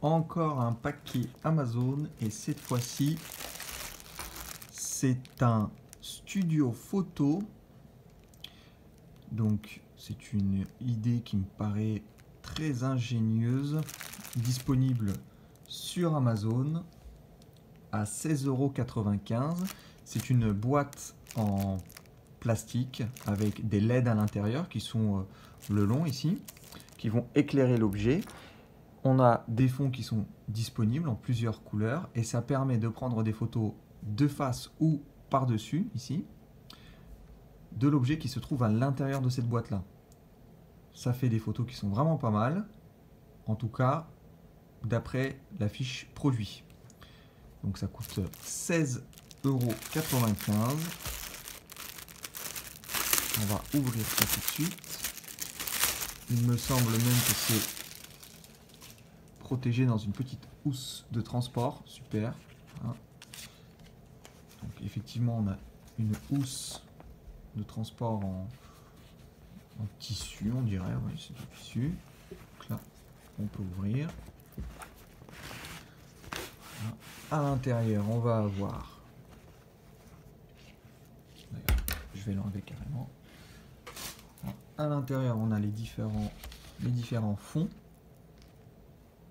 encore un paquet Amazon et cette fois-ci c'est un studio photo. Donc c'est une idée qui me paraît très ingénieuse, disponible sur Amazon à 16,95 €. C'est une boîte en plastique avec des LED à l'intérieur qui sont le long ici, qui vont éclairer l'objet. On a des fonds qui sont disponibles en plusieurs couleurs et ça permet de prendre des photos de face ou par-dessus, ici, de l'objet qui se trouve à l'intérieur de cette boîte-là. Ça fait des photos qui sont vraiment pas mal, en tout cas, d'après la fiche produit. Donc ça coûte 16,95 €. On va ouvrir ça tout de suite. Il me semble même que c'est protégé dans une petite housse de transport, super. Donc effectivement on a une housse de transport en tissu, on dirait, oui c'est du tissu. Donc là on peut ouvrir. Voilà. À l'intérieur on va avoir, je vais l'enlever carrément. Voilà. À l'intérieur on a les différents fonds.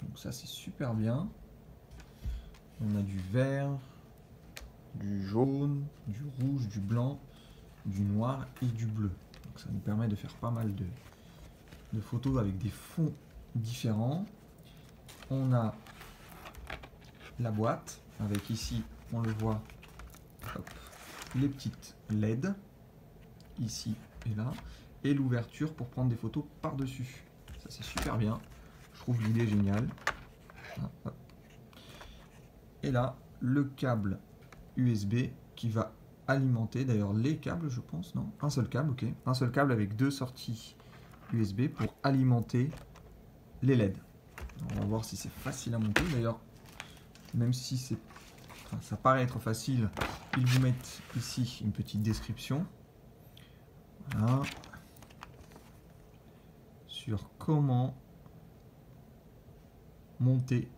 Donc ça c'est super bien. On a du vert, du jaune, du rouge, du blanc, du noir et du bleu. Donc ça nous permet de faire pas mal de photos avec des fonds différents. On a la boîte avec ici, on le voit, hop, les petites LED ici et là, et l'ouverture pour prendre des photos par-dessus. Ça c'est super bien. Je trouve l'idée géniale. Hop. Et là, le câble USB qui va alimenter, d'ailleurs les câbles je pense, non? Un seul câble, ok. Un seul câble avec deux sorties USB pour alimenter les LED. On va voir si c'est facile à monter. D'ailleurs, même si ça paraît être facile, ils vous mettent ici une petite description. Voilà. Sur comment monter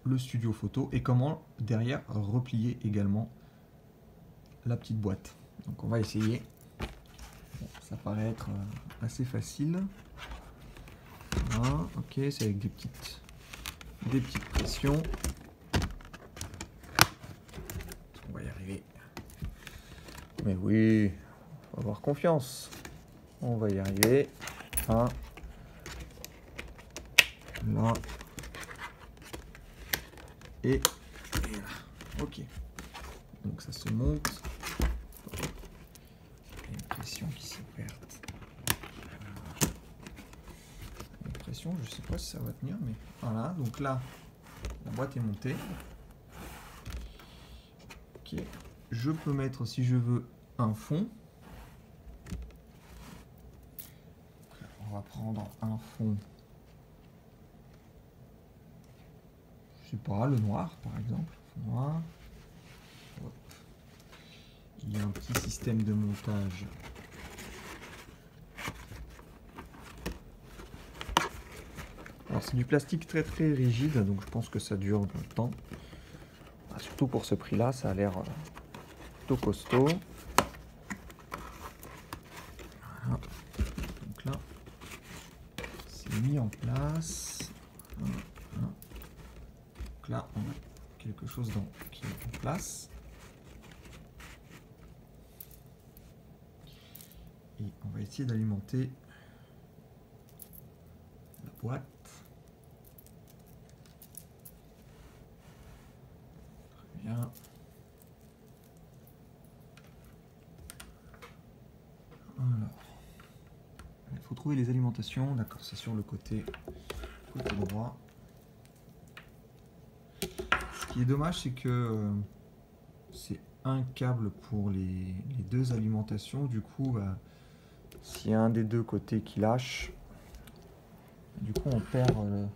le studio photo et comment derrière replier également la petite boîte. Donc on va essayer. Bon, ça paraît être assez facile. Voilà, ok, c'est avec des petites pressions. On va y arriver. Mais oui, faut avoir confiance. On va y arriver. Un. Là. Et là. Ok. Donc ça se monte. Il y a une pression qui s'est perte. Une pression, je sais pas si ça va tenir, mais voilà. Donc là, la boîte est montée. Ok. Je peux mettre, si je veux, un fond. On va prendre un fond. Je sais pas, le noir par exemple. Noir. Hop. Il y a un petit système de montage. Alors c'est du plastique très très rigide, donc je pense que ça dure dans le temps. Ah, surtout pour ce prix-là, ça a l'air plutôt costaud. Voilà. Donc là, c'est mis en place. Voilà. Donc là, on a quelque chose qui est en place. Et on va essayer d'alimenter la boîte. Très bien. Alors, il faut trouver les alimentations. D'accord, c'est sur le côté droit. Ce qui est dommage, c'est que c'est un câble pour les deux alimentations. Du coup, s'il y a un des deux côtés qui lâche, du coup on perd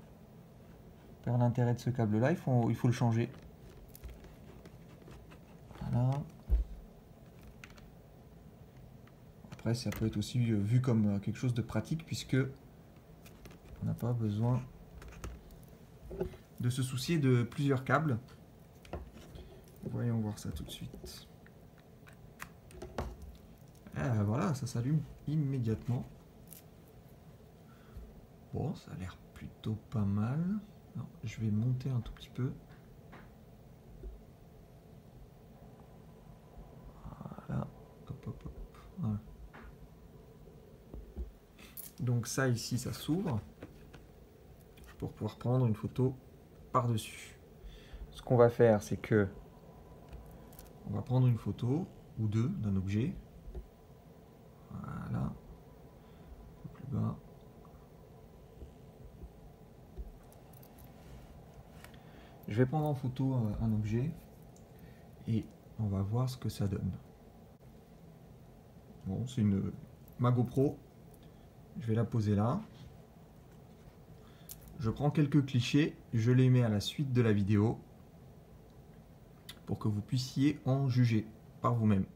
l'intérêt de ce câble là. Il faut le changer. Voilà. Après ça peut être aussi vu comme quelque chose de pratique puisque on n'a pas besoin de se soucier de plusieurs câbles. Voyons voir ça tout de suite. Ah, voilà, ça s'allume immédiatement. Bon, ça a l'air plutôt pas mal. Alors, je vais monter un tout petit peu. Voilà. Hop, hop, hop. Voilà. Donc ça ici, ça s'ouvre pour pouvoir prendre une photo par-dessus. Ce qu'on va faire, c'est que on va prendre une photo ou deux d'un objet. Voilà. Un peu plus bas. Je vais prendre en photo un objet et on va voir ce que ça donne. Bon, c'est ma GoPro. Je vais la poser là. Je prends quelques clichés, je les mets à la suite de la vidéo pour que vous puissiez en juger par vous-même.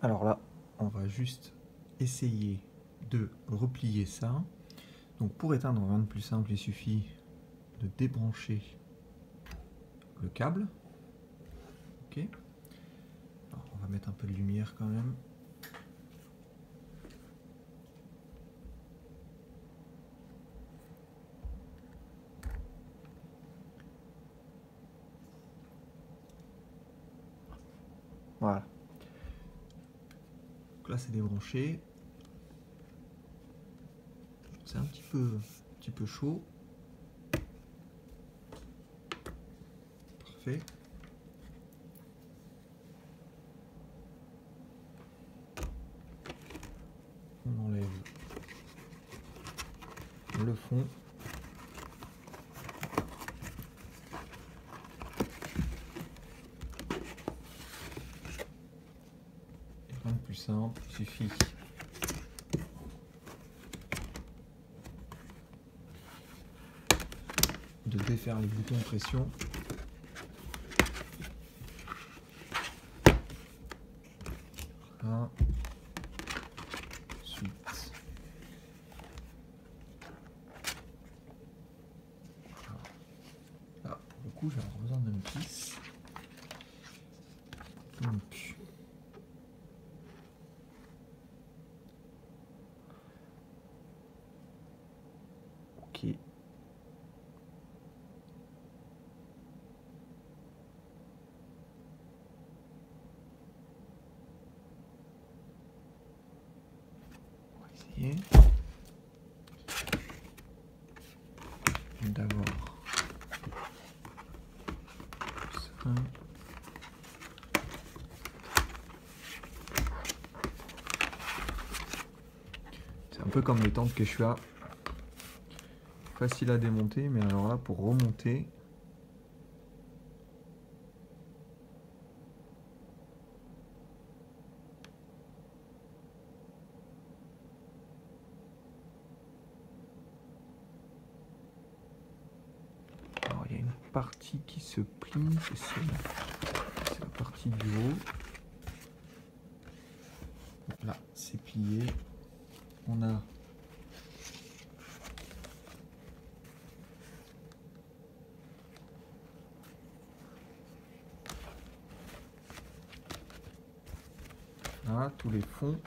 Alors là, on va juste essayer de replier ça. Donc pour éteindre, rien de plus simple, il suffit de débrancher le câble. Ok. Alors, on va mettre un peu de lumière quand même. Voilà. Donc là c'est débranché. C'est un petit peu chaud. Parfait. On enlève le fond. Rien de plus simple, il suffit de défaire les boutons de pression. Voilà. Ensuite, là, pour le coup, j'ai besoin d'un pisse. Donc, ok. On va essayer. D'abord, ça. C'est un peu comme les tentes Quechua. Facile à démonter, mais alors là, pour remonter, alors il y a une partie qui se plie, c'est la partie du haut. Là, c'est plié. On a là, tous les fonds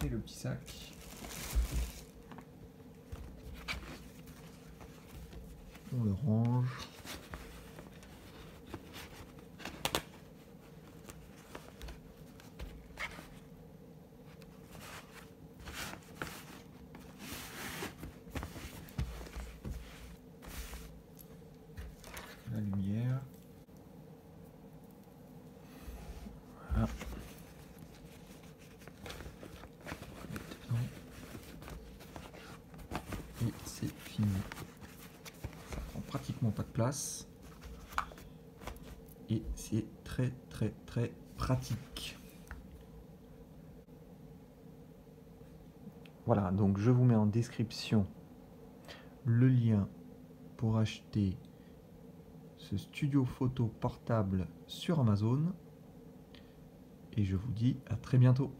et le petit sac. On le range. La lumière. Voilà. Et c'est fini. Ça prend pratiquement pas de place. Et c'est très pratique. Voilà, donc je vous mets en description le lien pour acheter ce studio photo portable sur Amazon. Et je vous dis à très bientôt.